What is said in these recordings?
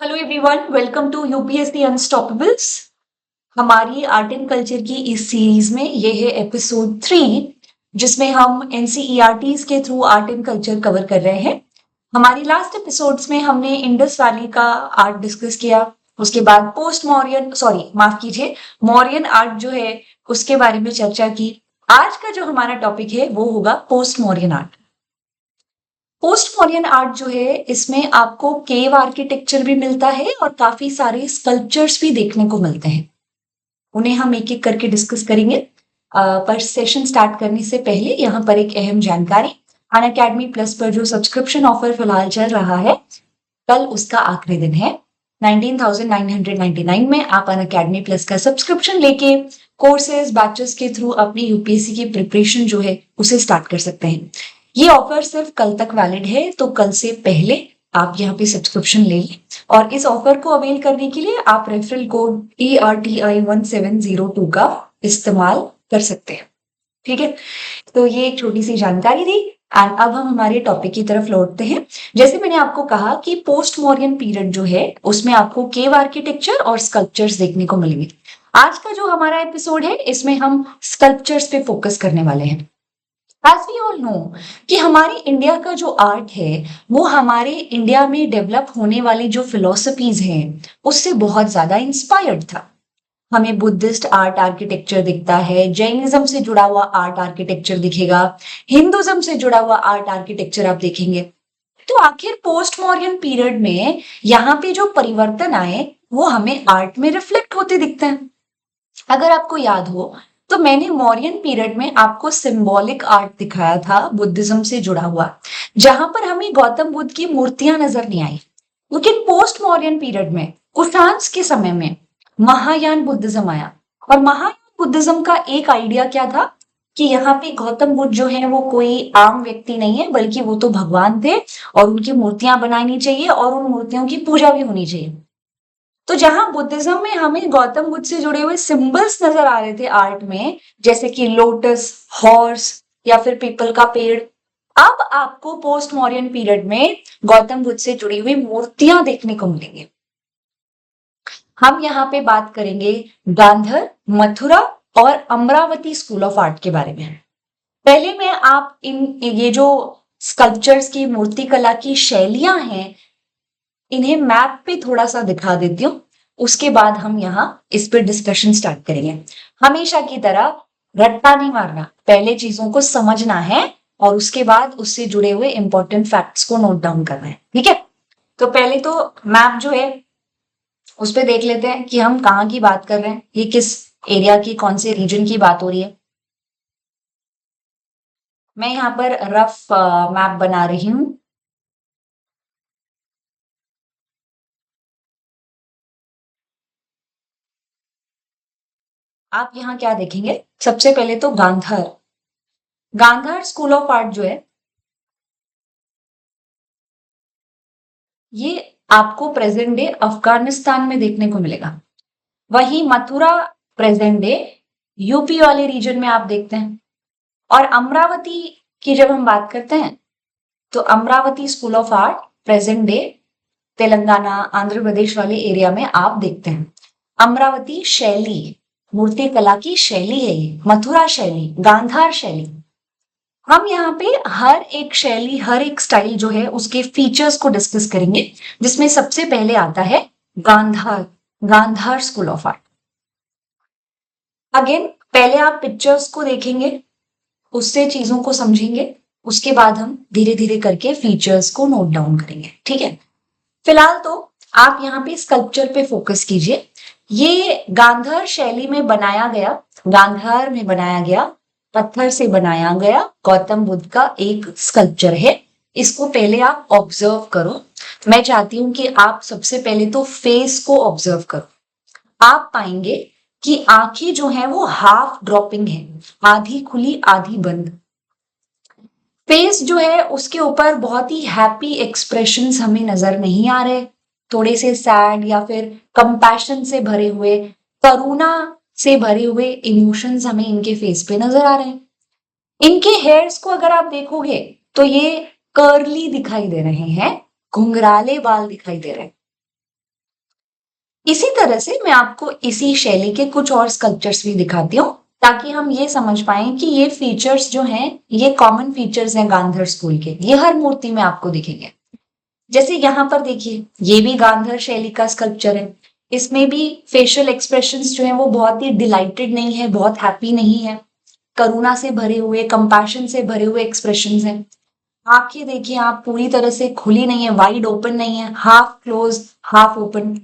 Hello everyone, welcome to UPSC unstoppables. हमारी art and culture की इस सीरीज में ये है एपिसोड 3, जिसमें हम एनसीईआरटीज के through art and culture cover कर रहे हैं। हमारी लास्ट एपिसोड्स में हमने इंडस वैली का आर्ट डिस्कस किया। उसके बाद पोस्ट मौर्यन माफ कीजिए, मौर्यन आर्ट जो है उसके बारे में चर्चा की। आज का जो हमारा टॉपिक है वो होगा post Mauryan art. Post modern art जो है इसमें आपको केव आर्किटेक्चर भी मिलता है और काफी सारे स्कल्पचर्स भी देखने को मिलते हैं। उन्हें हम एक एक करके डिस्कस करेंगे। पर सेशन स्टार्ट करने से पहले यहाँ पर एक अहम जानकारी। अन अकेडमी प्लस पर जो सब्सक्रिप्शन ऑफर फिलहाल चल रहा है, कल उसका आखिरी दिन है। 19,999 में आप अन अकेडमी प्लस का सब्सक्रिप्शन लेके कोर्सेज बैचेस के थ्रू अपनी यूपीएससी की प्रिपरेशन जो है उसे स्टार्ट कर सकते हैं। ये ऑफर सिर्फ कल तक वैलिड है, तो कल से पहले आप यहाँ पे सब्सक्रिप्शन ले लें। और इस ऑफर को अवेल करने के लिए आप रेफरल कोड ERTI1702 का इस्तेमाल कर सकते हैं। ठीक है, तो ये एक छोटी सी जानकारी थी। एंड अब हम हमारे टॉपिक की तरफ लौटते हैं। जैसे मैंने आपको कहा कि पोस्ट मॉडर्न पीरियड जो है उसमें आपको केव आर्किटेक्चर और स्कल्पचर्स देखने को मिलेंगे। आज का जो हमारा एपिसोड है इसमें हम स्कल्पचर्स पे फोकस करने वाले हैं। एज वी ऑल नो कि हमारी इंडिया का जो आर्ट है वो हमारे इंडिया में डेवलप होने वाली जो फिलोसफीज हैं उससे बहुत ज्यादा इंस्पायर्ड था। हमें बुद्धिस्ट आर्ट आर्किटेक्चर दिखता है, जैनिज्म से जुड़ा हुआ आर्ट आर्किटेक्चर दिखेगा, हिंदुज्म से जुड़ा हुआ आर्ट आर्किटेक्चर आप देखेंगे। तो आखिर पोस्ट मॉडर्न पीरियड में यहाँ पे जो परिवर्तन आए वो हमें आर्ट में रिफ्लेक्ट होते दिखते हैं। अगर आपको याद हो तो मैंने मौर्यन पीरियड में आपको सिंबॉलिक आर्ट दिखाया था बुद्धिज्म से जुड़ा हुआ, जहां पर हमें गौतम बुद्ध की मूर्तियां नजर नहीं आई। लेकिन पोस्ट मौर्यन पीरियड में कुषाण के समय में महायान बुद्धिज्म आया। और महायान बुद्धिज्म का एक आइडिया क्या था कि यहाँ पे गौतम बुद्ध जो है वो कोई आम व्यक्ति नहीं है, बल्कि वो तो भगवान थे और उनकी मूर्तियां बनानी चाहिए और उन मूर्तियों की पूजा भी होनी चाहिए। तो जहां बुद्धिज्म में हमें गौतम बुद्ध से जुड़े हुए सिंबल्स नजर आ रहे थे आर्ट में, जैसे कि लोटस, हॉर्स या फिर पीपल का पेड़, अब आपको पोस्ट मॉडर्न पीरियड में गौतम बुद्ध से जुड़ी हुई मूर्तियां देखने को मिलेंगी। हम यहाँ पे बात करेंगे गांधर, मथुरा और अमरावती स्कूल ऑफ आर्ट के बारे में। पहले मैं आप ये जो स्कल्पचर्स की मूर्ति कला की शैलियां हैं इन्हें मैप पे थोड़ा सा दिखा देती हूँ। उसके बाद हम यहाँ इस पे डिस्कशन स्टार्ट करेंगे। हमेशा की तरह रट्टा नहीं मारना, पहले चीजों को समझना है और उसके बाद उससे जुड़े हुए इंपॉर्टेंट फैक्ट्स को नोट डाउन करना है। ठीक है, तो पहले तो मैप जो है उस पे देख लेते हैं कि हम कहाँ की बात कर रहे हैं, ये किस एरिया की, कौन से रीजन की बात हो रही है। मैं यहाँ पर रफ मैप बना रही हूँ। आप यहाँ क्या देखेंगे, सबसे पहले तो Gandhara. Gandhara school of art जो है ये आपको प्रेजेंट डे अफगानिस्तान में देखने को मिलेगा। वहीं मथुरा प्रेजेंट डे यूपी वाले रीजन में आप देखते हैं। और अमरावती की जब हम बात करते हैं तो Amaravati school of art present day Telangana, Andhra Pradesh वाले एरिया में आप देखते हैं। अमरावती शैली, मूर्ति कला की शैली है ये, मथुरा शैली, गांधार शैली। हम यहाँ पे हर एक शैली, हर एक स्टाइल जो है उसके फीचर्स को डिस्कस करेंगे, जिसमें सबसे पहले आता है Gandhara, Gandhara school of art. Again पहले आप पिक्चर्स को देखेंगे, उससे चीजों को समझेंगे, उसके बाद हम धीरे धीरे करके फीचर्स को नोट डाउन करेंगे। ठीक है, फिलहाल तो आप यहाँ पे स्कल्पचर पे फोकस कीजिए। ये गांधार शैली में बनाया गया, गांधार में बनाया गया, पत्थर से बनाया गया गौतम बुद्ध का एक स्कल्पचर है। इसको पहले आप ऑब्जर्व करो। मैं चाहती हूं कि आप सबसे पहले तो फेस को ऑब्जर्व करो। आप पाएंगे कि आंखें जो है वो हाफ ड्रॉपिंग है, आधी खुली आधी बंद। फेस जो है उसके ऊपर बहुत ही हैप्पी एक्सप्रेशंस हमें नजर नहीं आ रहे, थोड़े से सैड या फिर कंपैशन से भरे हुए, करुणा से भरे हुए इमोशंस हमें इनके फेस पे नजर आ रहे हैं। इनके हेयर्स को अगर आप देखोगे तो ये कर्ली दिखाई दे रहे हैं, घुंघराले बाल दिखाई दे रहे हैं। इसी तरह से मैं आपको इसी शैली के कुछ और स्कल्पचर्स भी दिखाती हूँ ताकि हम ये समझ पाए कि ये फीचर्स जो हैं ये कॉमन फीचर्स हैं गांधर स्कूल के, ये हर मूर्ति में आपको दिखेंगे। जैसे यहाँ पर देखिए, ये भी गांधर शैली का स्कल्पचर है। इसमें भी फेशियल एक्सप्रेशंस जो है वो बहुत ही डिलाइटेड नहीं है, बहुत हैप्पी नहीं है, करुणा से भरे हुए, कंपैशन से भरे हुए एक्सप्रेशंस हैं। आंखें देखिए आप पूरी तरह से खुली नहीं है, वाइड ओपन नहीं है, half close half open.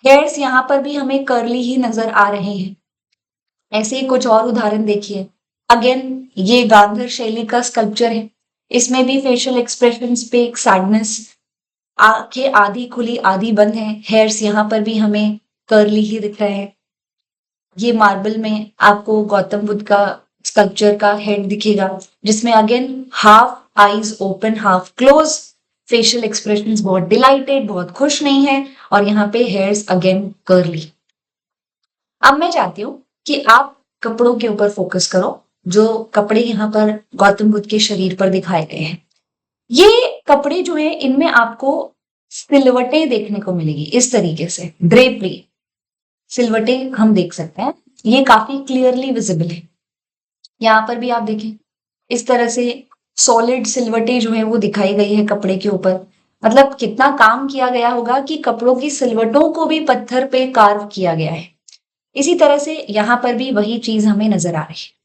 Hairs यहाँ पर भी हमें कर्ली ही नजर आ रहे हैं। ऐसे ही कुछ और उदाहरण देखिए। अगेन ये गांधर शैली का स्कल्पचर है। इसमें भी फेशियल एक्सप्रेशंस पे एक सैडनेस, आंखें आधी खुली आधी बंद है, हेयर्स यहाँ पर भी हमें कर्ली ही दिख रहे हैं। ये मार्बल में आपको गौतम बुद्ध का स्कल्पचर का हेड दिखेगा जिसमें again half eyes open half close, facial expressions बहुत डिलाइटेड, बहुत खुश नहीं है, और यहाँ पे हेयर्स अगेन कर्ली। अब मैं चाहती हूँ कि आप कपड़ों के ऊपर फोकस करो, जो कपड़े यहाँ पर गौतम बुद्ध के शरीर पर दिखाए गए हैं। ये कपड़े जो है इनमें आपको सिलवटें देखने को मिलेगी, इस तरीके से ड्रेपरी सिलवटें हम देख सकते हैं, ये काफी क्लियरली विजिबल है। यहाँ पर भी आप देखें, इस तरह से सॉलिड सिलवटें जो है वो दिखाई गई है कपड़े के ऊपर। मतलब कितना काम किया गया होगा कि कपड़ों की सिलवटों को भी पत्थर पे कार्व किया गया है। इसी तरह से यहाँ पर भी वही चीज हमें नजर आ रही है।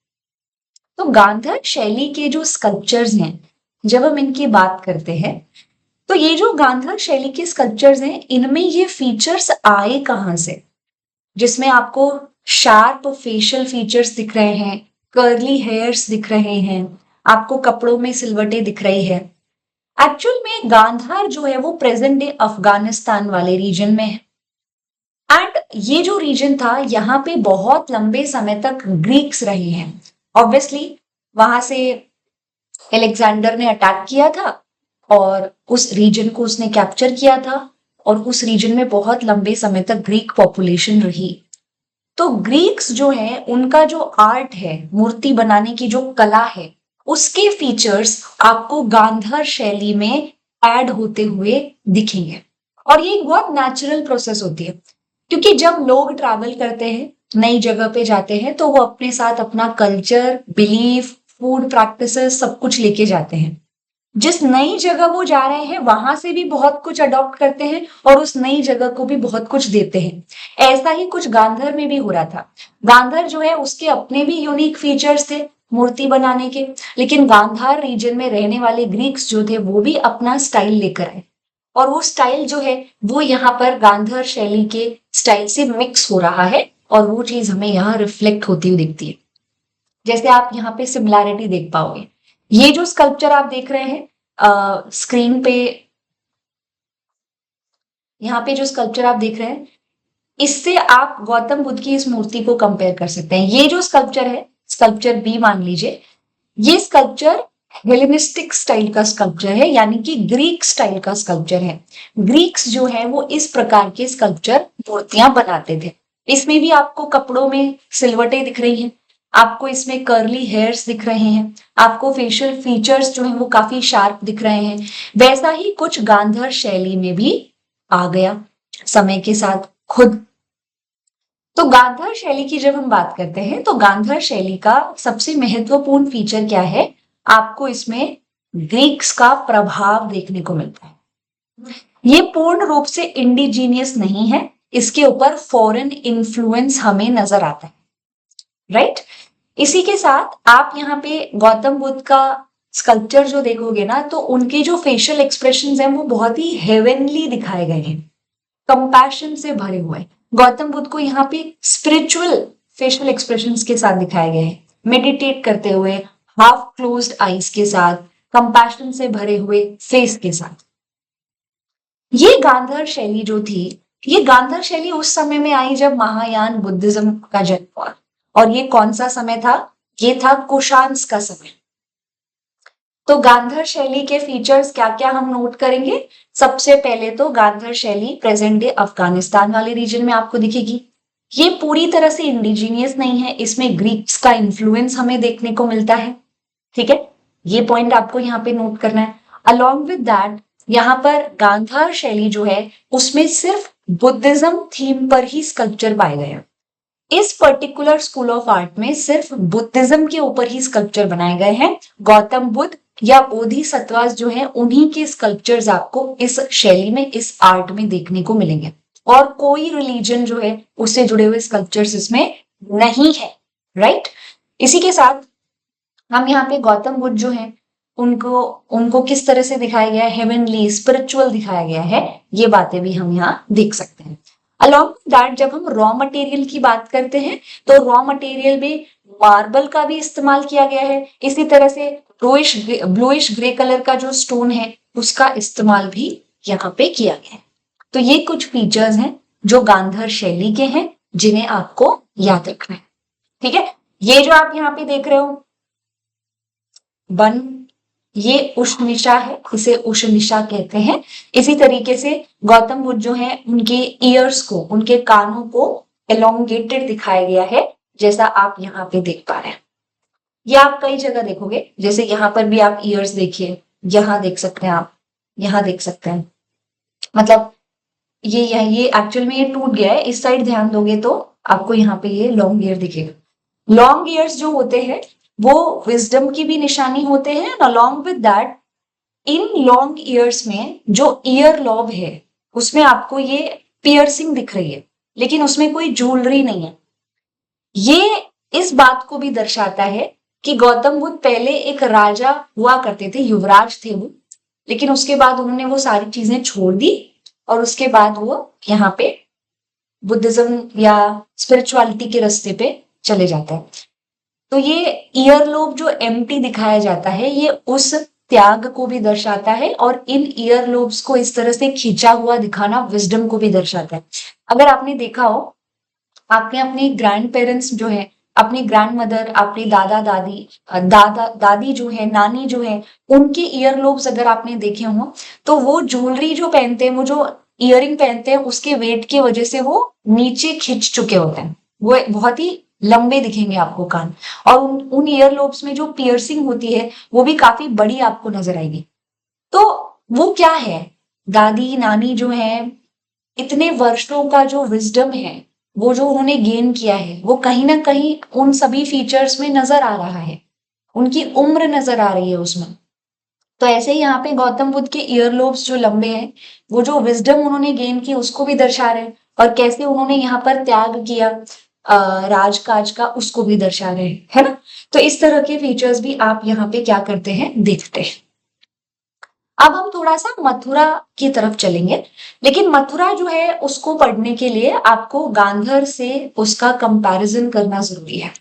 तो गांधर शैली के जो स्कल्पचर्स हैं, जब हम इनकी बात करते हैं तो ये जो गांधर शैली के स्कल्पचर्स हैं इनमें ये फीचर्स आए कहाँ से, जिसमें आपको शार्प फेशियल फीचर्स दिख रहे हैं, कर्ली हेयर्स दिख रहे हैं, आपको कपड़ों में सिलवटें दिख रही है। एक्चुअल में गांधार जो है वो प्रेजेंट डे अफगानिस्तान वाले रीजन में है। एंड ये जो रीजन था यहाँ पे बहुत लंबे समय तक ग्रीक्स रहे हैं। ऑब्वियसली वहां से एलेक्जेंडर ने अटैक किया था और उस रीजन को उसने कैप्चर किया था, और उस रीजन में बहुत लंबे समय तक ग्रीक पॉपुलेशन रही। तो ग्रीक्स जो है उनका जो आर्ट है, मूर्ति बनाने की जो कला है, उसके फीचर्स आपको गांधार शैली में ऐड होते हुए दिखेंगे। और ये एक बहुत नेचुरल प्रोसेस होती है, क्योंकि जब लोग ट्रैवल करते हैं, नई जगह पे जाते हैं, तो वो अपने साथ अपना कल्चर, बिलीफ, फूड प्रैक्टिसेस सब कुछ लेके जाते हैं। जिस नई जगह वो जा रहे हैं वहां से भी बहुत कुछ अडॉप्ट करते हैं और उस नई जगह को भी बहुत कुछ देते हैं। ऐसा ही कुछ गांधर में भी हो रहा था। गांधर जो है उसके अपने भी यूनिक फीचर्स थे मूर्ति बनाने के, लेकिन गांधार रीजन में रहने वाले ग्रीक्स जो थे वो भी अपना स्टाइल लेकर आए, और वो स्टाइल जो है वो यहाँ पर गांधर शैली के स्टाइल से मिक्स हो रहा है, और वो चीज हमें यहाँ रिफ्लेक्ट होती हुई दिखती है। जैसे आप यहाँ पे सिमिलैरिटी देख पाओगे, ये जो स्कल्पचर आप देख रहे हैं स्क्रीन पे, यहाँ पे जो स्कल्पचर आप देख रहे हैं, इससे आप गौतम बुद्ध की इस मूर्ति को कंपेयर कर सकते हैं। ये जो स्कल्पचर है, स्कल्पचर बी मान लीजिए, ये स्कल्पचर हेलेनिस्टिक स्टाइल का स्कल्पचर है, यानी कि ग्रीक स्टाइल का स्कल्पचर है। ग्रीक्स जो है वो इस प्रकार के स्कल्पचर मूर्तियां बनाते थे। इसमें भी आपको कपड़ों में सिलवटें दिख रही हैं, आपको इसमें कर्ली हेयर्स दिख रहे हैं, आपको फेशियल फीचर्स जो है वो काफी शार्प दिख रहे हैं। वैसा ही कुछ गांधार शैली में भी आ गया समय के साथ खुद। तो गांधार शैली की जब हम बात करते हैं तो गांधार शैली का सबसे महत्वपूर्ण फीचर क्या है, आपको इसमें ग्रीक्स का प्रभाव देखने को मिलता है। ये पूर्ण रूप से इंडिजीनियस नहीं है, इसके ऊपर फॉरेन इन्फ्लुएंस हमें नजर आता है, राइट। इसी के साथ आप यहाँ पे गौतम बुद्ध का स्कल्पचर जो देखोगे ना, तो उनके जो फेशियल एक्सप्रेशंस हैं वो बहुत ही हेवनली दिखाए गए हैं, कंपैशन से भरे हुए। गौतम बुद्ध को यहाँ पे स्पिरिचुअल फेशियल एक्सप्रेशंस के साथ दिखाए गए हैं, मेडिटेट करते हुए, हाफ क्लोज्ड आईज के साथ, कंपैशन से भरे हुए फेस के साथ। ये गांधार शैली जो थी, ये गांधार शैली उस समय में आई जब महायान बुद्धिज्म का जन्म हुआ। और ये कौन सा समय था? ये था कुशांस का समय। तो गांधार शैली के फीचर्स क्या क्या हम नोट करेंगे? सबसे पहले तो गांधार शैली प्रेजेंट डे अफगानिस्तान वाले रीजन में आपको दिखेगी। ये पूरी तरह से इंडिजीनियस नहीं है, इसमें ग्रीक्स का इन्फ्लुएंस हमें देखने को मिलता है, ठीक है। ये पॉइंट आपको यहाँ पे नोट करना है। अलॉन्ग विद दैट यहाँ पर गांधार शैली जो है उसमें सिर्फ बुद्धिज्म थीम पर ही स्कल्पचर पाए गए हैं। इस पर्टिकुलर स्कूल ऑफ आर्ट में सिर्फ बुद्धिज्म के ऊपर ही स्कल्पचर बनाए गए हैं। गौतम बुद्ध या बोधिसत्वास जो है उन्हीं के स्कल्पचर्स आपको इस शैली में, इस आर्ट में देखने को मिलेंगे, और कोई रिलीजन जो है उससे जुड़े हुए स्कल्पचर्स इसमें नहीं है। राइट, इसी के साथ हम यहाँ पे गौतम बुद्ध जो है उनको उनको किस तरह से दिखाया गया है, हेवनली स्पिरिचुअल दिखाया गया है, ये बातें भी हम यहाँ देख सकते हैं। अलॉन्ग दैट जब हम रॉ मटेरियल की बात करते हैं तो रॉ मटेरियल में मार्बल का भी इस्तेमाल किया गया है। इसी तरह से ब्लूइश ग्रे कलर का जो स्टोन है उसका इस्तेमाल भी यहाँ पे किया गया है। तो ये कुछ फीचर्स हैं जो गांधार शैली के हैं जिन्हें आपको याद रखना है। ठीक है, ये जो आप यहाँ पे देख रहे हो वन, ये उष्णिशा है, इसे उष्णिशा कहते हैं। इसी तरीके से गौतम बुद्ध जो है उनके ईयर्स को, उनके कानों को एलोंगेटेड दिखाया गया है, जैसा आप यहाँ पे देख पा रहे हैं। ये आप कई जगह देखोगे, जैसे यहाँ पर भी आप ईयर्स देखिए, यहाँ देख सकते हैं, आप यहाँ देख सकते हैं, मतलब ये एक्चुअल में ये टूट गया है। इस साइड ध्यान दोगे तो आपको यहाँ पे ये लॉन्ग ईयर दिखेगा। लॉन्ग ईयर्स जो होते हैं वो विजडम की भी निशानी होते हैं। Along with that in long years में जो ईयर लॉब है उसमें आपको ये पियर्सिंग दिख रही है, लेकिन उसमें कोई ज्वेलरी नहीं है। ये इस बात को भी दर्शाता है कि गौतम बुद्ध पहले एक राजा हुआ करते थे, युवराज थे वो, लेकिन उसके बाद उन्होंने वो सारी चीजें छोड़ दी और उसके बाद वो यहाँ पे बुद्धिज्म या स्पिरिचुअलिटी के रास्ते पे चले जाते हैं। तो ये ईयरलोब जो एम्प्टी दिखाया जाता है ये उस त्याग को भी दर्शाता है, और इन ईयरलोब्स को इस तरह से खींचा हुआ दिखाना विजडम को भी दर्शाता है। अगर आपने देखा हो, आपने अपने ग्रैंड पेरेंट्स जो है, अपनी ग्रैंड मदर, अपनी दादा दादी जो है, नानी जो है, उनके ईयरलोब्स अगर आपने देखे हो तो वो ज्वेलरी जो पहनते हैं, वो जो इयरिंग पहनते हैं, उसके वेट की वजह से वो नीचे खिंच चुके होते हैं, वो बहुत ही लंबे दिखेंगे आपको कान, और उन ईयरलोब्स में जो पियर्सिंग होती है वो भी काफी बड़ी आपको नजर आएगी। तो वो क्या है, दादी नानी जो है, इतने वर्षों का जो विजडम है, वो जो उन्होंने गेन किया है, वो कहीं ना कहीं उन सभी फीचर्स में नजर आ रहा है, उनकी उम्र नजर आ रही है उसमें। तो ऐसे ही यहाँ पे गौतम बुद्ध के ईयरलोब्स जो लंबे हैं, वो जो विजडम उन्होंने गेन की उसको भी दर्शा रहे हैं, और कैसे उन्होंने यहाँ पर त्याग किया राजकाज का उसको भी दर्शा रहे हैं, है ना। तो इस तरह के फीचर्स भी आप यहाँ पे क्या करते हैं, देखते हैं। अब हम थोड़ा सा मथुरा की तरफ चलेंगे, लेकिन मथुरा जो है उसको पढ़ने के लिए आपको गांधार से उसका कंपैरिजन करना जरूरी है।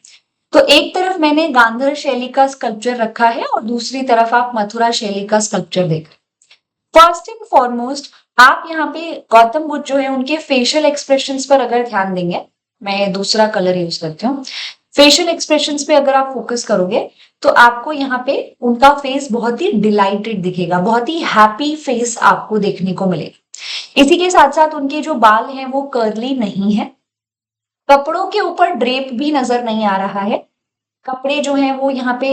तो एक तरफ मैंने गांधार शैली का स्कल्पचर रखा है और दूसरी तरफ आप मथुरा शैली का स्कल्पचर देख रहे हैं। फर्स्ट एंड फॉरमोस्ट आप यहाँ पे गौतम बुद्ध जो है उनके फेशियल एक्सप्रेशंस पर अगर ध्यान देंगे, मैं दूसरा कलर यूज करती हूँ, फेशियल एक्सप्रेशंस पे अगर आप फोकस करोगे तो आपको यहाँ पे उनका फेस बहुत ही डिलाइटेड दिखेगा, बहुत ही हैप्पी फेस आपको देखने को मिलेगा। इसी के साथ साथ उनके जो बाल हैं वो कर्ली नहीं है, कपड़ों के ऊपर ड्रेप भी नजर नहीं आ रहा है। कपड़े जो हैं वो यहाँ पे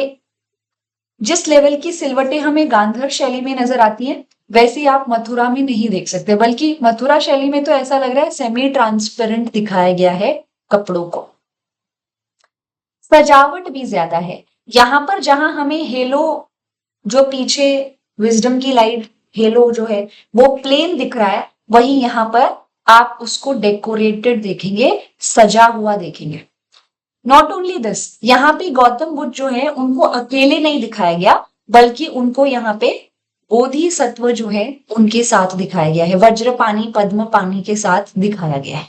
जिस लेवल की सिलवटें हमें गांधार शैली में नजर आती है वैसे आप मथुरा में नहीं देख सकते, बल्कि मथुरा शैली में तो ऐसा लग रहा है सेमी ट्रांसपेरेंट दिखाया गया है कपड़ों को। सजावट भी ज्यादा है यहाँ पर, जहां हमें हेलो जो पीछे विजडम की लाइट हेलो जो है वो प्लेन दिख रहा है, वही यहाँ पर आप उसको डेकोरेटेड देखेंगे, सजा हुआ देखेंगे। नॉट ओनली दिस, यहाँ पे गौतम बुद्ध जो है उनको अकेले नहीं दिखाया गया, बल्कि उनको यहाँ पे बोधिसत्व जो है उनके साथ दिखाया गया है, वज्रपाणी पद्म पानी के साथ दिखाया गया है।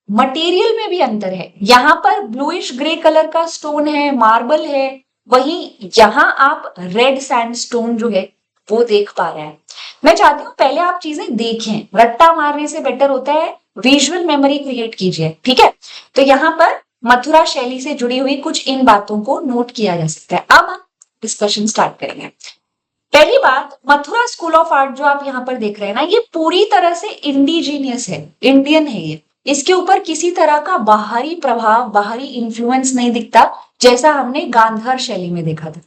मटेरियल में भी अंतर है, यहाँ पर ब्लूइश ग्रे कलर का स्टोन है, मार्बल है, वहीं यहाँ आप रेड सैंडस्टोन जो है वो देख पा रहे हैं। मैं चाहती हूँ पहले आप चीजें देखें, रट्टा मारने से बेटर होता है विजुअल मेमोरी क्रिएट कीजिए, ठीक है। तो यहाँ पर मथुरा शैली से जुड़ी हुई कुछ इन बातों को नोट किया जा सकता है। अब हम डिस्कशन स्टार्ट करेंगे। पहली बात, मथुरा स्कूल ऑफ आर्ट जो आप यहाँ पर देख रहे हैं ना, ये पूरी तरह से इंडिजीनियस है, इंडियन है ये। इसके ऊपर किसी तरह का बाहरी प्रभाव, बाहरी इन्फ्लुएंस नहीं दिखता, जैसा हमने गांधार शैली में देखा था।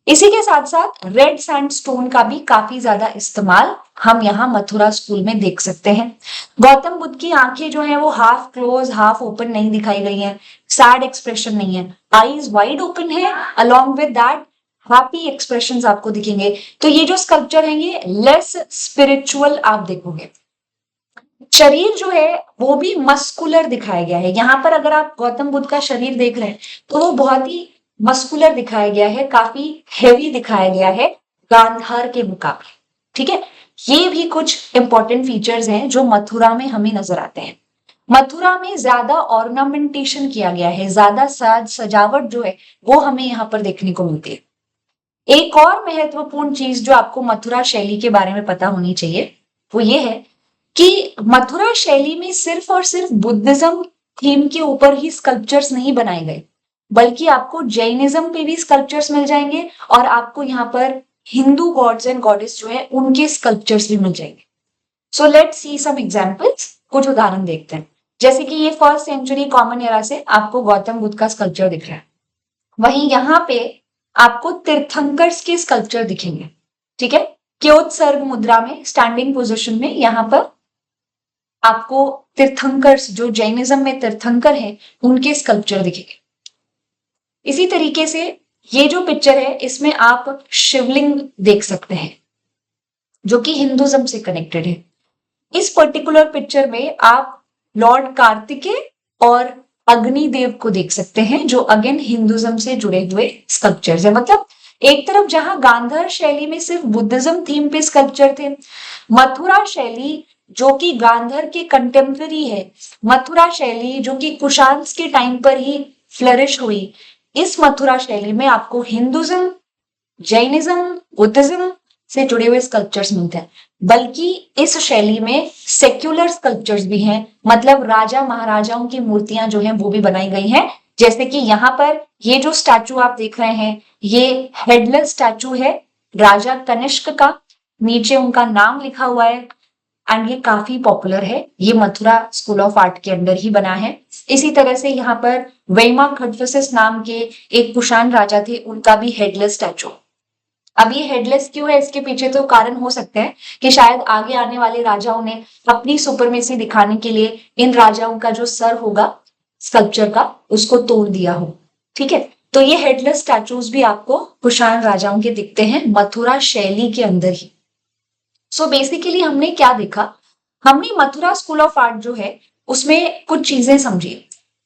इसी के साथ साथ रेड सैंडस्टोन का भी काफी ज्यादा इस्तेमाल हम यहाँ मथुरा स्कूल में देख सकते हैं। गौतम बुद्ध की आंखें जो है वो हाफ क्लोज हाफ ओपन नहीं दिखाई गई हैं, सैड एक्सप्रेशन नहीं है, आईज वाइड ओपन है, along with that happy expressions आपको दिखेंगे। तो ये जो स्कल्पचर है ये लेस स्पिरिचुअल आप देखोगे। शरीर जो है वो भी मस्कुलर दिखाया गया है। यहाँ पर अगर आप गौतम बुद्ध का शरीर देख रहे हैं तो वो बहुत ही मस्कुलर दिखाया गया है, काफी हेवी दिखाया गया है गांधार के मुकाबले। ठीक है, ये भी कुछ इंपॉर्टेंट फीचर्स हैं जो मथुरा में हमें नजर आते हैं। मथुरा में ज्यादा ऑर्नामेंटेशन किया गया है, ज्यादा साज सजावट जो है वो हमें यहाँ पर देखने को मिलती है। एक और महत्वपूर्ण चीज जो आपको मथुरा शैली के बारे में पता होनी चाहिए वो ये है कि मथुरा शैली में सिर्फ और सिर्फ बुद्धिज्म थीम के ऊपर ही स्कल्पचर्स नहीं बनाए गए, बल्कि आपको जैनिज्म पे भी स्कल्पचर्स मिल जाएंगे और आपको यहाँ पर हिंदू गॉड्स एंड गॉडेस जो है उनके स्कल्पचर्स भी मिल जाएंगे। So let's see some examples, कुछ उदाहरण देखते हैं। जैसे कि ये फर्स्ट सेंचुरी कॉमन एरा से आपको गौतम बुद्ध का स्कल्पचर दिख रहा है, वहीं यहाँ पे आपको तीर्थंकर्स के स्कल्पचर दिखेंगे। ठीक है, क्योत्सर्ग मुद्रा में स्टैंडिंग पोजिशन में यहाँ पर आपको तीर्थंकर्स जो जैनिज्म में तीर्थंकर हैं उनके स्कल्पचर दिखेंगे। इसी तरीके से ये जो पिक्चर है इसमें आप शिवलिंग देख सकते हैं जो कि हिंदुज्म से कनेक्टेड है। इस पर्टिकुलर पिक्चर में आप लॉर्ड कार्तिकेय और अग्निदेव को देख सकते हैं जो अगेन हिंदुज्म से जुड़े हुए स्कल्पचर्स है। मतलब एक तरफ जहां गांधार शैली में सिर्फ बुद्धिज्म थीम पे स्कल्पचर थे, मथुरा शैली जो कि गांधार के कंटेम्पररी है, मथुरा शैली जो कि कुशान्स के टाइम पर ही फ्लरिश हुई, इस मथुरा शैली में आपको हिंदुज्म, जैनिज्म, बुद्धिज्म से जुड़े हुए स्कल्पचर्स मिलते हैं। बल्कि इस शैली में सेक्युलर स्कल्पचर्स भी हैं, मतलब राजा महाराजाओं की मूर्तियां जो हैं वो भी बनाई गई हैं। जैसे कि यहाँ पर ये जो स्टैचू आप देख रहे हैं ये हेडलेस स्टैचू है राजा कनिष्क का, नीचे उनका नाम लिखा हुआ है एंड ये काफी पॉपुलर है, ये मथुरा स्कूल ऑफ आर्ट के अंदर ही बना है। इसी तरह से यहाँ पर वेमा खडफिसिस नाम के एक कुषाण राजा थे, उनका भी हेडलेस स्टैचू। अब ये हेडलेस क्यों है, इसके पीछे तो कारण हो सकते हैं कि शायद आगे आने वाले राजाओं ने अपनी सुपरमेसी दिखाने के लिए इन राजाओं का जो सर होगा स्कल्पचर का उसको तोड़ दिया हो। ठीक है, तो ये हेडलेस स्टैचूज भी आपको कुषाण राजाओं के दिखते हैं मथुरा शैली के अंदर ही। सो बेसिकली हमने क्या देखा, हमने मथुरा स्कूल ऑफ आर्ट जो है उसमें कुछ चीजें समझी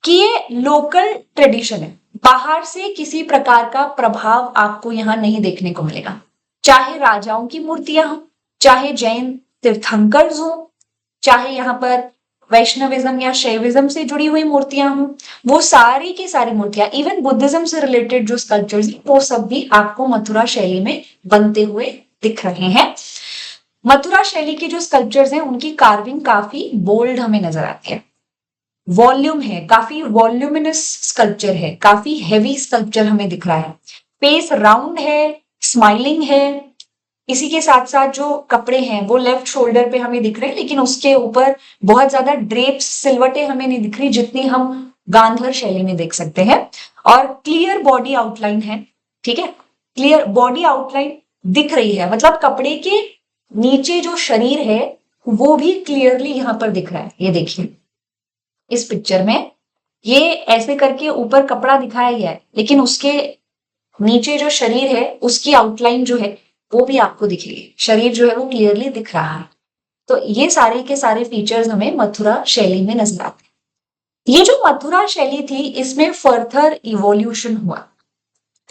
कि ये लोकल ट्रेडिशन है, बाहर से किसी प्रकार का प्रभाव आपको यहाँ नहीं देखने को मिलेगा। चाहे राजाओं की मूर्तियां हो, चाहे जैन तीर्थंकर्स हो, चाहे यहाँ पर वैष्णविज्म या शैविज्म से जुड़ी हुई मूर्तियां हो, वो सारी की सारी मूर्तियां, इवन बुद्धिज्म से रिलेटेड जो स्कल्पचर्स वो सब भी आपको मथुरा शैली में बनते हुए दिख रहे हैं। मथुरा शैली के जो स्कल्पचर्स हैं उनकी कार्विंग काफी बोल्ड हमें नजर आती है, वॉल्यूम है, काफी वॉल्यूमिनस स्कल्पचर है, काफी हेवी स्कल्पचर हमें दिख रहा है। फेस राउंड है, स्माइलिंग है। इसी के साथ साथ जो कपड़े हैं वो लेफ्ट शोल्डर पे हमें दिख रहे हैं, लेकिन उसके ऊपर बहुत ज्यादा ड्रेप्स सिलवटें हमें नहीं दिख रही जितनी हम गांधार शैली में देख सकते हैं। और क्लियर बॉडी आउटलाइन है। ठीक है, क्लियर बॉडी आउटलाइन दिख रही है, मतलब कपड़े के नीचे जो शरीर है वो भी क्लियरली यहाँ पर दिख रहा है। ये देखिए इस पिक्चर में ये ऐसे करके ऊपर कपड़ा दिखाया गया है, लेकिन उसके नीचे जो शरीर है उसकी आउटलाइन जो है वो भी आपको दिख रही है, शरीर जो है वो क्लियरली दिख रहा है। तो ये सारे के सारे फीचर्स हमें मथुरा शैली में नजर आते हैं। ये जो मथुरा शैली थी इसमें फर्दर इवोल्यूशन हुआ,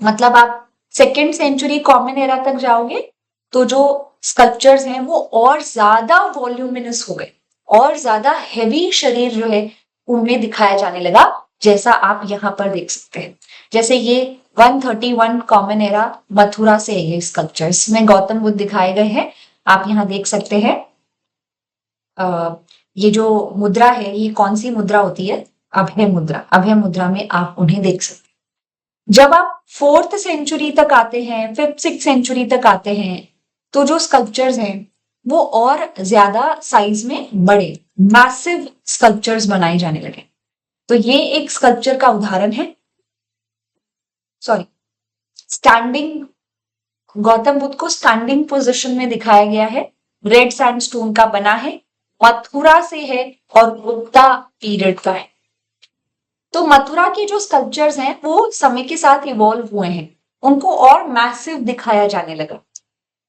मतलब आप सेकेंड सेंचुरी कॉमन एरा तक जाओगे तो जो स्कल्पचर्स हैं वो और ज्यादा वॉल्यूमिनस हो गए, और ज्यादा हेवी शरीर जो है उनमें दिखाया जाने लगा, जैसा आप यहाँ पर देख सकते हैं। जैसे ये 131 कॉमन एरा मथुरा से है, ये स्कल्पचर्स में गौतम बुद्ध दिखाए गए हैं। आप यहाँ देख सकते हैं ये जो मुद्रा है ये कौन सी मुद्रा होती है, अभय मुद्रा। अभय मुद्रा में आप उन्हें देख सकते हैं। जब आप फोर्थ सेंचुरी तक आते हैं, फिफ्थ सिक्स सेंचुरी तक आते हैं तो जो स्कल्पचर्स हैं वो और ज्यादा साइज में बड़े मैसिव स्कल्पचर्स बनाए जाने लगे। तो ये एक स्कल्पचर का उदाहरण है, स्टैंडिंग गौतम बुद्ध को स्टैंडिंग पोजीशन में दिखाया गया है, रेड सैंडस्टोन का बना है, मथुरा से है और गुप्ता पीरियड का है। तो मथुरा के जो स्कल्पचर्स हैं वो समय के साथ इवॉल्व हुए हैं, उनको और मैसिव दिखाया जाने लगा।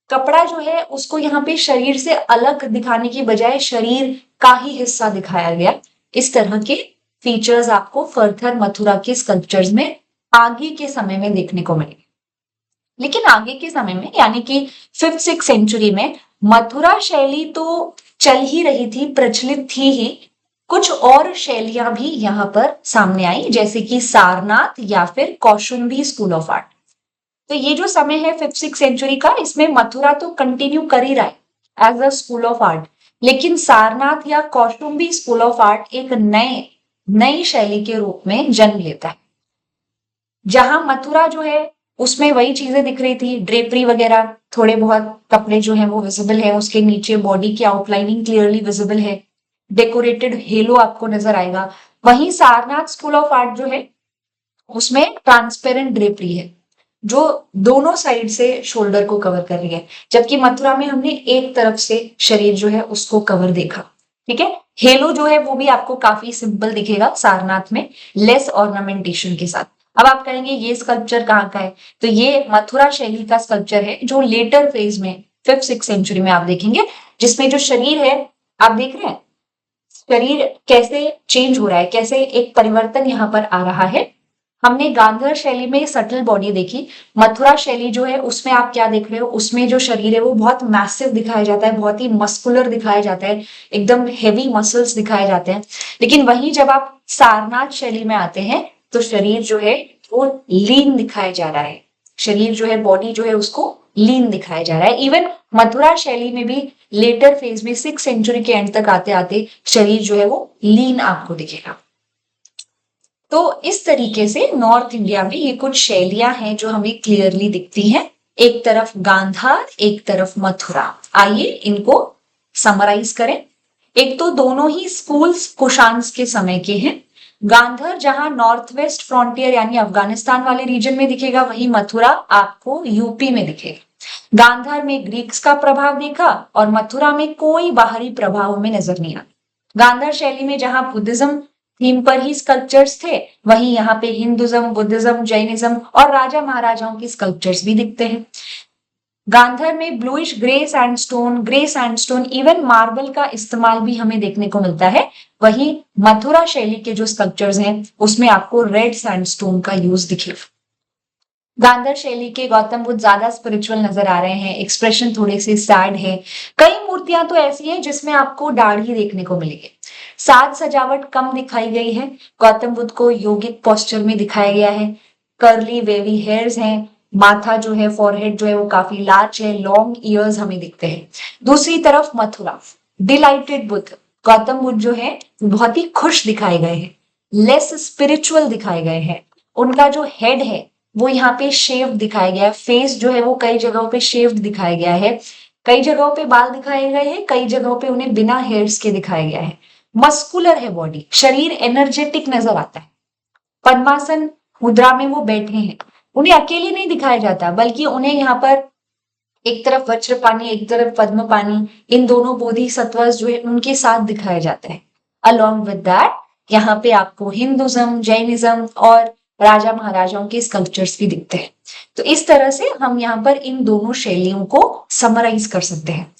कपड़ा जो है उसको यहाँ पे शरीर से अलग दिखाने की बजाय शरीर का ही हिस्सा दिखाया गया। इस तरह के फीचर्स आपको फर्दर मथुरा के स्कल्पचर्स में आगे के समय में देखने को मिलेंगे। लेकिन आगे के समय में यानी कि 5th-6th सेंचुरी में मथुरा शैली तो चल ही रही थी, प्रचलित थी ही, कुछ और शैलियां भी यहाँ पर सामने आई, जैसे कि सारनाथ या फिर कौशुंबी स्कूल ऑफ आर्ट। तो ये जो समय है 5th-6th सेंचुरी का, इसमें मथुरा तो कंटिन्यू कर ही रहा है as a school of art, लेकिन सारनाथ या कौशुंबी स्कूल ऑफ आर्ट एक नई शैली के रूप में जन्म लेता है। जहां मथुरा जो है उसमें वही चीजें दिख रही थी, ड्रेपरी वगैरह, थोड़े बहुत कपड़े जो है वो विजिबल है, उसके नीचे बॉडी की आउटलाइनिंग क्लियरली विजिबल है, डेकोरेटेड हेलो आपको नजर आएगा। वहीं सारनाथ स्कूल ऑफ आर्ट जो है उसमें ट्रांसपेरेंट ड्रेपरी है जो दोनों साइड से शोल्डर को कवर कर रही है, जबकि मथुरा में हमने एक तरफ से शरीर जो है उसको कवर देखा। ठीक है, हेलो जो है वो भी आपको काफी सिंपल दिखेगा सारनाथ में, लेस ऑर्नामेंटेशन के साथ। अब आप कहेंगे ये स्कल्पचर कहाँ का है, तो ये मथुरा शैली का स्कल्पचर है जो लेटर फेज में 5th-6th सेंचुरी में आप देखेंगे, जिसमें जो शरीर है आप देख रहे हैं शरीर कैसे चेंज हो रहा है, कैसे एक परिवर्तन यहाँ पर आ रहा है। हमने गांधार शैली में सटल बॉडी देखी, मथुरा शैली जो है उसमें आप क्या देख रहे हो, उसमें जो शरीर है वो बहुत मैसिव दिखाया जाता है, बहुत ही मस्कुलर दिखाया जाता है, एकदम हेवी मसल्स दिखाए जाते हैं। लेकिन वहीं जब आप सारनाथ शैली में आते हैं तो शरीर जो है वो लीन दिखाया जा रहा है, शरीर जो है बॉडी जो है उसको लीन दिखाया जा रहा है। इवन मथुरा शैली में भी लेटर फेज में 6th सेंचुरी के एंड तक आते आते शरीर जो है वो लीन आपको दिखेगा। तो इस तरीके से नॉर्थ इंडिया में ये कुछ शैलियां हैं जो हमें क्लियरली दिखती हैं, एक तरफ गांधार एक तरफ मथुरा। आइए इनको समराइज करें। एक तो दोनों ही स्कूल्स कुशान्स के समय के हैं। गांधार जहां नॉर्थ वेस्ट फ्रंटियर यानी अफगानिस्तान वाले रीजन में दिखेगा, वहीं मथुरा आपको यूपी में दिखेगा। गांधार में ग्रीक्स का प्रभाव देखा और मथुरा में कोई बाहरी प्रभाव में नजर नहीं आया। गांधार शैली में जहां बुद्धिज्म थीम पर ही स्कल्पचर्स थे, वहीं यहाँ पे हिंदुज्म, बुद्धिज्म, जैनिज्म और राजा महाराजाओं की स्कल्पचर्स भी दिखते हैं। गांधार में bluish grey sandstone, even marble का इस्तेमाल भी हमें देखने को मिलता है। वहीं मथुरा शैली के जो स्कल्पचर्स हैं उसमें आपको रेड सैंडस्टोन का यूज दिखेगा। गांधार शैली के गौतम बुद्ध ज्यादा स्पिरिचुअल नजर आ रहे हैं, एक्सप्रेशन थोड़े से सैड है। कई मूर्तियां तो ऐसी हैं जिसमें आपको दाढ़ी देखने को मिलेगी। साज सजावट कम दिखाई गई है, गौतम बुद्ध को योगिक पोस्चर में दिखाया गया है, कर्ली वेवी हेयर्स हैं, माथा जो है फॉरहेड जो है वो काफी लार्ज है, लॉन्ग ईयर्स हमें दिखते हैं। दूसरी तरफ मथुरा, डिलाइटेड बुद्ध, गौतम बुद्ध जो है बहुत ही खुश दिखाए गए हैं, लेस स्पिरिचुअल दिखाए गए हैं। उनका जो हेड है वो यहाँ पे शेव्ड दिखाया गया है, फेस जो है वो कई जगहों पे शेव्ड दिखाया गया है, कई जगहों पे बाल दिखाए गए हैं, कई जगहों पे उन्हें बिना हेयर्स के दिखाया गया है। मस्कुलर है बॉडी, शरीर एनर्जेटिक नजर आता है। पद्मासन मुद्रा में वो बैठे हैं, उन्हें अकेले नहीं दिखाया जाता बल्कि उन्हें यहाँ पर एक तरफ वज्रपाणी एक तरफ पद्मपाणी, इन दोनों बोधिसत्वस जो है उनके साथ दिखाया जाता है। अलॉन्ग विद दैट यहाँ पे आपको हिंदुज्म, जैनिज्म और राजा महाराजाओं के स्कल्पचर्स भी दिखते हैं। तो इस तरह से हम यहाँ पर इन दोनों शैलियों को समराइज कर सकते हैं।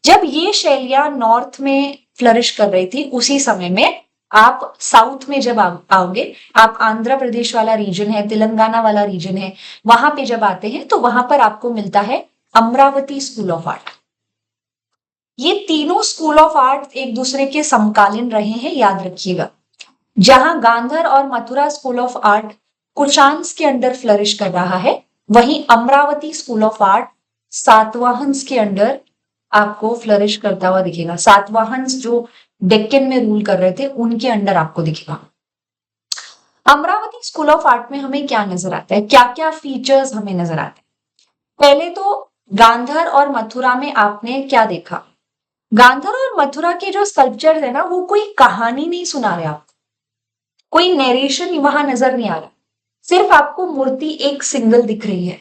जब ये शैलियां नॉर्थ में फ्लरिश कर रही थी उसी समय में आप साउथ में जब आओगे, आप आंध्र प्रदेश वाला रीजन है, तेलंगाना वाला रीजन है, वहां पे जब आते हैं तो वहां पर आपको मिलता है अमरावती स्कूल ऑफ आर्ट। ये तीनों स्कूल ऑफ आर्ट एक दूसरे के समकालीन रहे हैं, याद रखिएगा। जहां गांधार और Mathura school of art Kushans के अंडर फ्लरिश कर रहा है, वहीं अमरावती स्कूल ऑफ आर्ट सातवाहन्स के अंडर आपको फ्लरिश करता हुआ दिखेगा। सातवाहन्स जो डेक्कन में रूल कर रहे थे उनके अंडर आपको दिखेगा। अमरावती स्कूल ऑफ आर्ट में हमें क्या नजर आता है, क्या क्या फीचर्स हमें नजर आते हैं। पहले तो गांधार और मथुरा में आपने क्या देखा, गांधार और मथुरा के जो स्कल्पचर है ना वो कोई कहानी नहीं सुना रहे आपको, कोई नरेशन वहां नजर नहीं आ रहा, सिर्फ आपको मूर्ति एक सिंगल दिख रही है।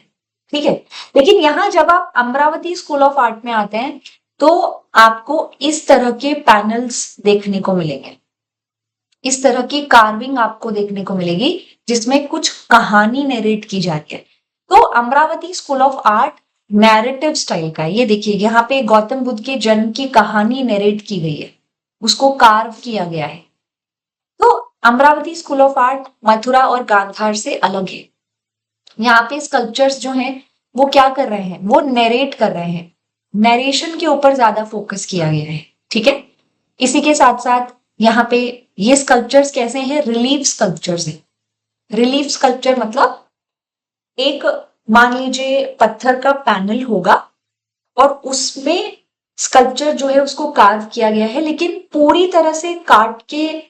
ठीक है। लेकिन यहाँ जब आप अमरावती स्कूल ऑफ आर्ट में आते हैं तो आपको इस तरह के पैनल्स देखने को मिलेंगे, इस तरह की कार्विंग आपको देखने को मिलेगी जिसमें कुछ कहानी नरेट की जा रही है। तो Amaravati school of art narrative style का है। ये देखिए यहाँ पे गौतम बुद्ध के जन्म की कहानी नरेट की गई है, उसको कार्व किया गया है। तो Amaravati school of art Mathura और गांधार से अलग है। यहाँ पे स्कल्पचर्स जो हैं वो क्या कर रहे हैं, वो नरेट कर रहे हैं, नरेशन के ऊपर ज्यादा फोकस किया गया है। ठीक है। इसी के साथ साथ यहाँ पे ये स्कल्पचर्स कैसे हैं, रिलीफ स्कल्पचर्स हैं। रिलीफ स्कल्पचर मतलब एक, मान लीजिए पत्थर का पैनल होगा और उसमें स्कल्पचर जो है उसको कार्व किया गया है, लेकिन पूरी तरह से काट के,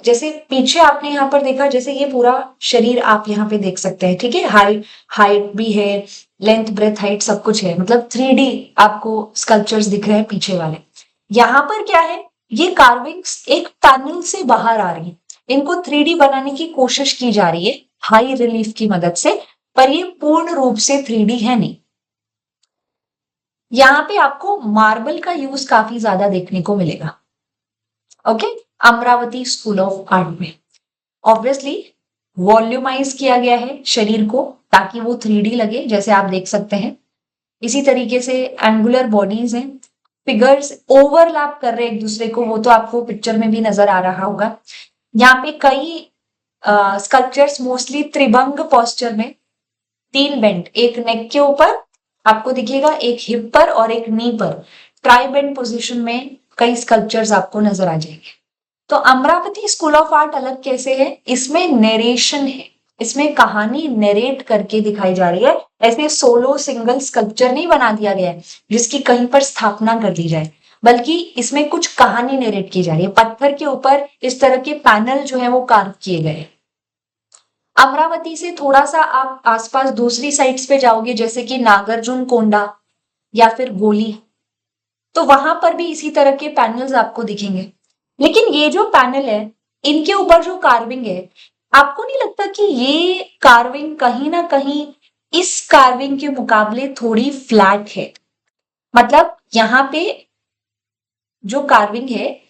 जैसे पीछे आपने यहाँ पर देखा, जैसे ये पूरा शरीर आप यहाँ पे देख सकते हैं। ठीक है। हाइट हाइट भी है, लेंथ ब्रेथ हाइट सब कुछ है, मतलब 3D आपको स्कल्पचर्स दिख रहे हैं पीछे वाले। यहाँ पर क्या है, ये कार्विंग्स एक पैनल से बाहर आ रही है, इनको 3D बनाने की कोशिश की जा रही है हाई रिलीफ की मदद से, पर ये पूर्ण रूप से 3D है नहीं। यहाँ पे आपको मार्बल का यूज काफी ज्यादा देखने को मिलेगा। Okay. Amravati school of art में ऑब्वियसली वॉल्यूमाइज किया गया है शरीर को ताकि वो 3D लगे, जैसे आप देख सकते हैं। इसी तरीके से एंगुलर बॉडीज हैं, फिगर्स ओवरलैप कर रहे हैं एक दूसरे को, वो तो आपको पिक्चर में भी नजर आ रहा होगा। यहाँ पे कई स्कल्पचर्स मोस्टली त्रिभंग पोस्चर में, 3 बेंड, एक नेक के ऊपर आपको दिखेगा, एक हिप पर और एक नी पर, ट्राई बेंड पोजिशन में कई स्कल्पचर्स आपको नजर आ जाएंगे। तो अमरावती स्कूल ऑफ आर्ट अलग कैसे है, इसमें नरेशन है, इसमें कहानी नरेट करके दिखाई जा रही है। ऐसे सोलो सिंगल स्कल्पचर नहीं बना दिया गया है जिसकी कहीं पर स्थापना कर दी जाए, बल्कि इसमें कुछ कहानी नरेट की जा रही है। पत्थर के ऊपर इस तरह के पैनल जो है वो कार्व किए गए। अमरावती से थोड़ा सा आप आसपास दूसरी साइट्स पे जाओगे, जैसे कि नागार्जुन कोंडा या फिर गोली, तो वहां पर भी इसी तरह के पैनल्स आपको दिखेंगे। लेकिन ये जो पैनल है, इनके ऊपर जो कार्विंग है, आपको नहीं लगता कि ये कार्विंग कहीं ना कहीं इस कार्विंग के मुकाबले थोड़ी फ्लैट है? मतलब यहाँ पे जो कार्विंग है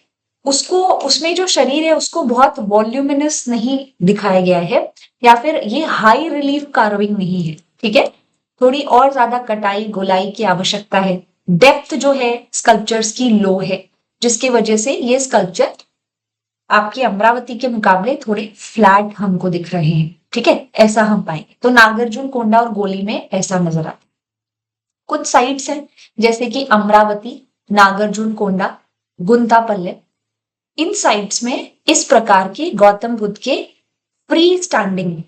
उसको, उसमें जो शरीर है उसको बहुत वॉल्यूमिनस नहीं दिखाया गया है, या फिर ये हाई रिलीफ कार्विंग नहीं है। ठीक है। थोड़ी और ज्यादा कटाई गोलाई की आवश्यकता है। डेप्थ जो है स्कल्पचर्स की लो है, जिसकी वजह से ये स्कल्पचर आपकी अमरावती के मुकाबले थोड़े फ्लैट हमको दिख रहे हैं। ठीक है, ऐसा हम पाएंगे। तो नागार्जुन कोंडा और गोली में ऐसा नजर आता है। कुछ साइट्स हैं जैसे कि अमरावती, नागार्जुन कोंडा, गुंतापल्ले, इन साइट्स में इस प्रकार के गौतम बुद्ध के free standing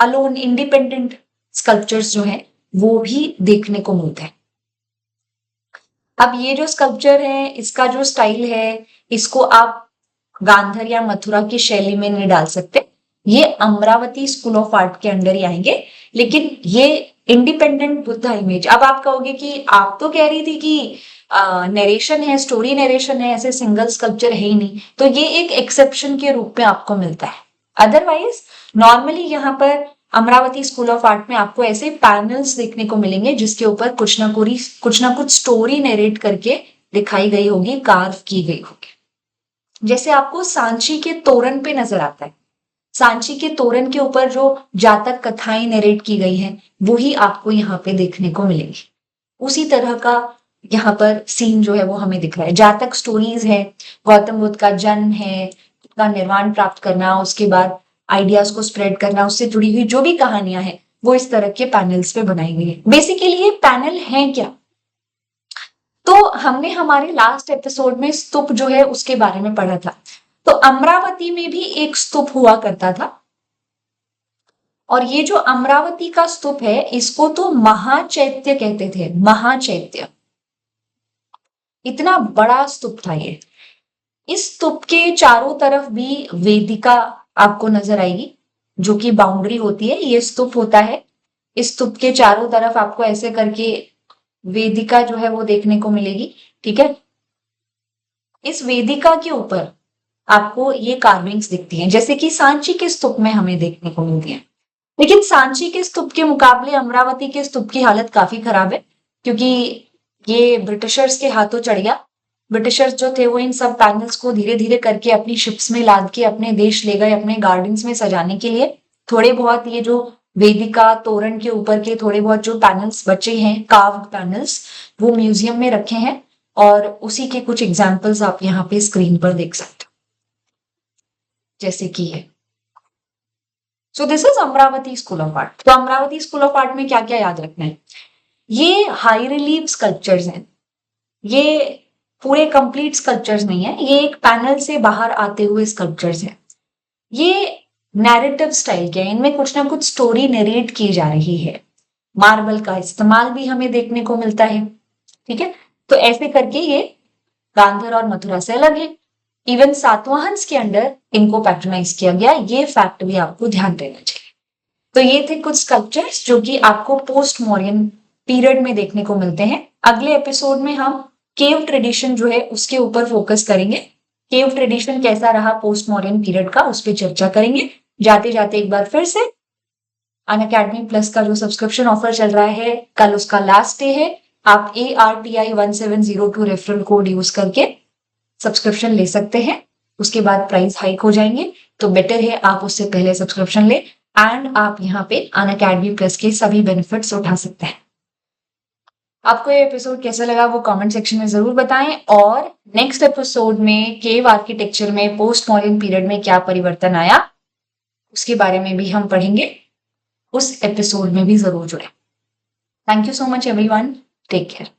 alone independent sculptures जो है वो भी देखने को मिलते हैं। अब ये जो स्कल्पचर है, इसका जो स्टाइल है, इसको आप गांधर या मथुरा की शैली में नहीं डाल सकते, ये अमरावती स्कूल ऑफ आर्ट के अंडर ही आएंगे। लेकिन ये इंडिपेंडेंट बुद्धा इमेज, अब आप कहोगे कि आप तो कह रही थी कि नरेशन है, स्टोरी नरेशन है, ऐसे सिंगल स्कल्पचर है ही नहीं, तो ये एक एक्सेप्शन के रूप में आपको मिलता है। अदरवाइज नॉर्मली यहाँ पर अमरावती स्कूल ऑफ आर्ट में आपको ऐसे पैनल्स देखने को मिलेंगे जिसके ऊपर कुछ ना कुछ स्टोरी नरेट करके दिखाई गई होगी, कार्व की गई होगी। जैसे आपको सांची के तोरण पे नजर आता है, सांची के तोरण के ऊपर जो जातक कथाएं नरेट की गई हैं वही आपको यहाँ पे देखने को मिलेंगी। उसी तरह का यहाँ पर सीन जो है वो हमें दिख रहा है। जातक स्टोरीज है, गौतम बुद्ध का जन्म है, उसका निर्वाण प्राप्त करना, उसके बाद आइडियाज को स्प्रेड करना, उससे जुड़ी हुई जो भी कहानियां हैं वो इस तरह के पैनल्स पे बनाई गई है। बेसिकली ये पैनल है क्या, तो हमने हमारे लास्ट एपिसोड में स्तूप जो है उसके बारे में पढ़ा था। तो अमरावती में भी एक स्तूप हुआ करता था, और ये जो अमरावती का स्तूप है इसको तो महाचैत्य कहते थे। महाचैत्य, इतना बड़ा स्तूप था ये। इस स्तूप के चारों तरफ भी वेदिका आपको नजर आएगी, जो कि बाउंड्री होती है। ये स्तूप होता है, इस स्तूप के चारों तरफ आपको ऐसे करके वेदिका जो है वो देखने को मिलेगी। ठीक है। इस वेदिका के ऊपर आपको ये कार्विंग्स दिखती हैं, जैसे कि सांची के स्तूप में हमें देखने को मिलती हैं। लेकिन सांची के स्तूप के मुकाबले अमरावती के स्तूप की हालत काफी खराब है, क्योंकि ये ब्रिटिशर्स के हाथों चढ़ गया। ब्रिटिशर्स जो थे वो इन सब पैनल्स को धीरे धीरे करके अपनी शिप्स में लाद के अपने देश ले गए, अपने गार्डन्स में सजाने के लिए। थोड़े बहुत ये जो वेदिका तोरण के ऊपर के थोड़े बहुत जो पैनल्स बचे हैं, कार्व्ड पैनल्स, वो म्यूजियम में रखे हैं, और उसी के कुछ एग्जाम्पल्स आप यहाँ पे स्क्रीन पर देख सकते हो, जैसे कि ये। So this is Amravati school of art. तो अमरावती स्कूल ऑफ आर्ट में क्या क्या याद रखना है? ये हाई रिलीफ स्कल्पचर्स हैं। ये पूरे कंप्लीट स्कल्पचर्स नहीं है, ये एक पैनल से बाहर आते हुए स्कल्पचर्स हैं। ये नैरेटिव स्टाइल के हैं, इनमें कुछ ना कुछ स्टोरी नरेट की जा रही है। मार्बल का इस्तेमाल भी हमें देखने को मिलता है, ठीक है। तो ऐसे करके ये गांधर और मथुरा से अलग है। इवन सातवाहंस के अंडर इनको पैट्रोनाइज किया गया, ये फैक्ट भी आपको ध्यान देना चाहिए। तो ये थे कुछ स्कल्पचर्स जो कि आपको पोस्ट मॉडर्न पीरियड में देखने को मिलते हैं। अगले एपिसोड में हम केव ट्रेडिशन जो है उसके ऊपर फोकस करेंगे। केव ट्रेडिशन कैसा रहा पोस्ट मॉडर्न पीरियड का, उस पर चर्चा करेंगे। जाते जाते एक बार फिर से अनअकैडमी प्लस का जो सब्सक्रिप्शन ऑफर चल रहा है, कल उसका लास्ट डे है। आप ARTI1702 रेफरल कोड यूज करके सब्सक्रिप्शन ले सकते हैं। उसके बाद प्राइस हाइक हो जाएंगे, तो बेटर है आप उससे पहले सब्सक्रिप्शन ले, एंड आप यहाँ पे अनअकैडमी प्लस के सभी बेनिफिट्स उठा सकते हैं। आपको ये एपिसोड कैसा लगा वो कमेंट सेक्शन में जरूर बताएं, और नेक्स्ट एपिसोड में केव आर्किटेक्चर में पोस्ट मॉडर्न पीरियड में क्या परिवर्तन आया उसके बारे में भी हम पढ़ेंगे। उस एपिसोड में भी जरूर जुड़े। Thank you so much everyone, take care.